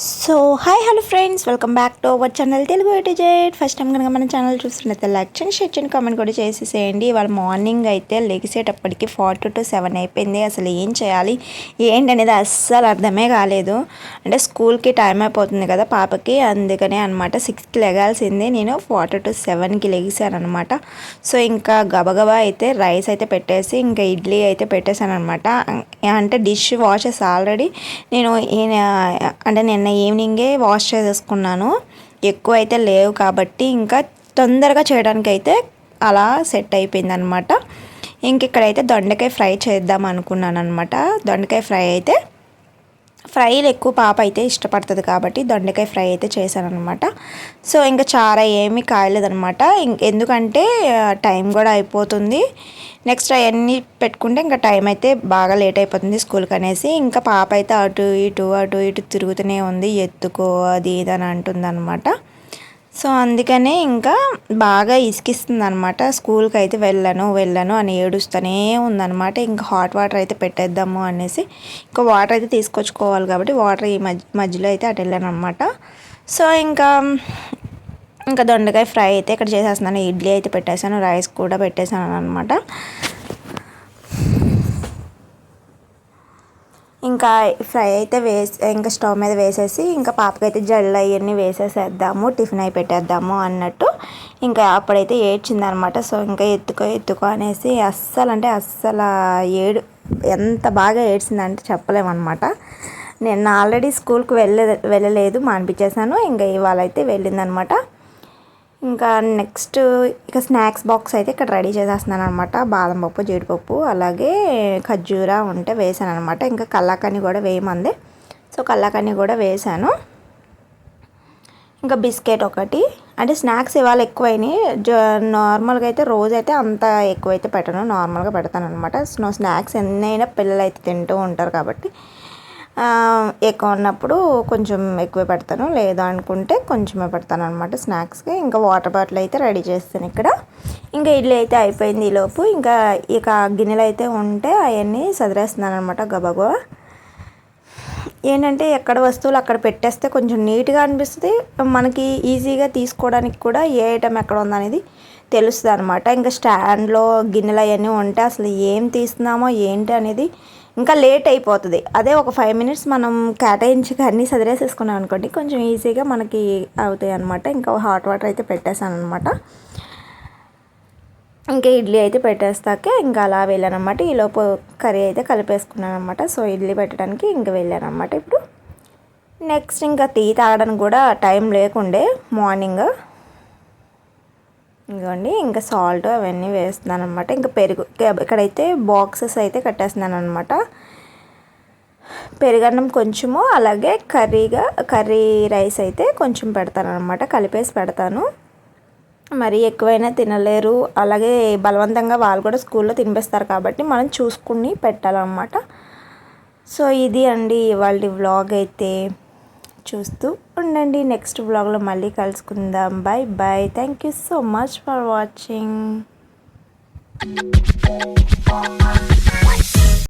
So hi hello friends, welcome back to our channel Telugu A to Z. First time కనుక మన channel చూస్తున్నట్లయితే like చేయండి, share చేయండి, comment కూడా చేసేసేయండి. ఇవాళ మార్నింగ్ అయితే లెగిసేటప్పటికి 4 to 7 అయిపోయింది. అసలు ఏం చేయాలి ఏంటి అనేది అస్సలు అర్థమే కాలేదు. అంటే స్కూల్కి టైం అయిపోతుంది కదా పాపకి, అందుకనే అనమాట 6కి లెగాల్సింది. నేను 4 to 7కి లెగిసాను అనమాట. సో ఇంకా గబగబా అయితే రైస్ అయితే పెట్టేసి ఇంకా ఇడ్లీ అయితే పెట్టేశాను అనమాట. అంటే డిష్ వాషెస్ ఆల్రెడీ నేను అంటే నిన్న ఈవినింగే వాష్ చేసేసుకున్నాను. ఎక్కువ అయితే లేవు కాబట్టి ఇంకా తొందరగా చేయడానికి అయితే అలా సెట్ అయిపోయింది అనమాట. ఇంక ఇక్కడైతే దొండకాయ ఫ్రై చేద్దాం అనుకున్నాను అనమాట. దొండకాయ ఫ్రై అయితే ఫ్రైలు ఎక్కువ పాప అయితే ఇష్టపడుతుంది కాబట్టి దొండకాయ ఫ్రై అయితే చేశాను అనమాట. సో ఇంకా చారా ఏమీ కాయలేదనమాట. ఎందుకంటే టైం కూడా అయిపోతుంది. నెక్స్ట్ అవన్నీ పెట్టుకుంటే ఇంకా టైం అయితే బాగా లేట్ అయిపోతుంది స్కూల్కి అనేసి ఇంకా పాప అయితే అటు ఇటు తిరుగుతూనే ఉంది. ఎత్తుకో అది ఇది అని అంటుంది అనమాట. సో అందుకనే ఇంకా బాగా ఇసుకిస్తుంది అనమాట. స్కూల్కి అయితే వెళ్ళను అని ఏడుస్తూనే ఉందన్నమాట. ఇంకా హాట్ వాటర్ అయితే పెట్టేద్దాము అనేసి ఇంకా వాటర్ అయితే తీసుకొచ్చుకోవాలి కాబట్టి వాటర్ ఈ మధ్యలో అయితే అటు వెళ్ళాను అనమాట. సో ఇంకా దొండకాయ ఫ్రై అయితే ఇక్కడ చేసేస్తున్నాను. ఇడ్లీ అయితే పెట్టేశాను, రైస్ కూడా పెట్టేశాను అనమాట. ఇంకా ఫ్రై అయితే ఇంకా స్టవ్ మీద వేసేసి ఇంకా పాపకైతే జల్లు అవన్నీ వేసేసేద్దాము, టిఫిన్ అయి పెట్టేద్దాము అన్నట్టు ఇంకా అప్పుడైతే ఏడ్చిందనమాట. సో ఇంకా ఎత్తుకో అనేసి అస్సలు ఎంత బాగా ఏడ్చిందంటే చెప్పలేమన్నమాట. నేను ఆల్రెడీ స్కూల్కి వెళ్ళలేదు, మానిపించేశాను. ఇంకా ఇవాళ అయితే వెళ్ళిందనమాట. ఇంకా నెక్స్ట్ ఇక స్నాక్స్ బాక్స్ అయితే ఇక్కడ రెడీ చేసేస్తున్నాను అనమాట. బాదం పప్పు, జీడిపప్పు, అలాగే ఖర్జూరా ఉంటే వేసాను అనమాట. ఇంకా కల్లాకని కూడా వేయమంది. సో కల్లాకని కూడా వేసాను. ఇంకా బిస్కెట్ ఒకటి, అంటే స్నాక్స్ ఇవాళ ఎక్కువైనాయి. నార్మల్గా అయితే రోజైతే అంత ఎక్కువైతే పెట్టను, నార్మల్గా పెడతాను అనమాట. స్నాక్స్ ఎన్నైనా పిల్లలు అయితే తింటూ ఉంటారు కాబట్టి ఎక్కువ ఉన్నప్పుడు కొంచెం ఎక్కువ పెడతాను, లేదా అనుకుంటే కొంచెమే పెడతాను అనమాట స్నాక్స్కి. ఇంకా వాటర్ బాటిల్ అయితే రెడీ చేస్తాను ఇక్కడ. ఇంకా ఇడ్లీ అయితే అయిపోయింది. ఈలోపు ఇక గిన్నెలు అయితే ఉంటే అవన్నీ సదిరేస్తున్నాను అనమాట గబగబా. ఏంటంటే ఎక్కడ వస్తువులు అక్కడ పెట్టేస్తే కొంచెం నీట్గా అనిపిస్తుంది, మనకి ఈజీగా తీసుకోవడానికి కూడా ఏ ఐటమ్ ఎక్కడ ఉందనేది తెలుస్తుంది అనమాట. ఇంకా స్టాండ్లో గిన్నెలు అవన్నీ ఉంటే అసలు ఏం తీస్తున్నామో ఏంటి అనేది ఇంకా లేట్ అయిపోతుంది. అదే ఒక 5 minutes మనం కేటాయించి అన్నీ సదిరేసేసుకున్నాం అనుకోండి, కొంచెం ఈజీగా మనకి అవుతాయి అనమాట. ఇంకా హాట్ వాటర్ అయితే పెట్టేశాను అనమాట. ఇంకా ఇడ్లీ అయితే పెట్టేస్తాకే ఇంకా అలా వెళ్ళాను అనమాట. ఈలోపు కర్రీ అయితే కలిపేసుకున్నాను అనమాట. సో ఇడ్లీ పెట్టడానికి ఇంకా వెళ్ళాను అనమాట. ఇప్పుడు నెక్స్ట్ ఇంకా టీ తాగడానికి కూడా టైం లేకుండే మార్నింగ్. ఇదిగోండి ఇంకా సాల్ట్ అవన్నీ వేస్తున్నాను అనమాట. ఇంకా పెరుగు ఇక్కడైతే బాక్సెస్ అయితే కట్టేస్తున్నాను అనమాట. పెరుగన్నం కొంచెము, అలాగే కర్రీ రైస్ అయితే కొంచెం పెడతాను అనమాట, కలిపేసి పెడతాను. మరీ ఎక్కువైనా తినలేరు, అలాగే బలవంతంగా వాళ్ళు కూడా స్కూల్లో తినిపిస్తారు కాబట్టి మనం చూసుకుని పెట్టాలన్నమాట. సో ఇది అండి ఇవాళ వ్లాగ్ అయితే. చూస్తూ ఉండండి, నెక్స్ట్ వ్లాగ్లో మళ్ళీ కలుసుకుందాం. Bye bye, thank you so much for watching.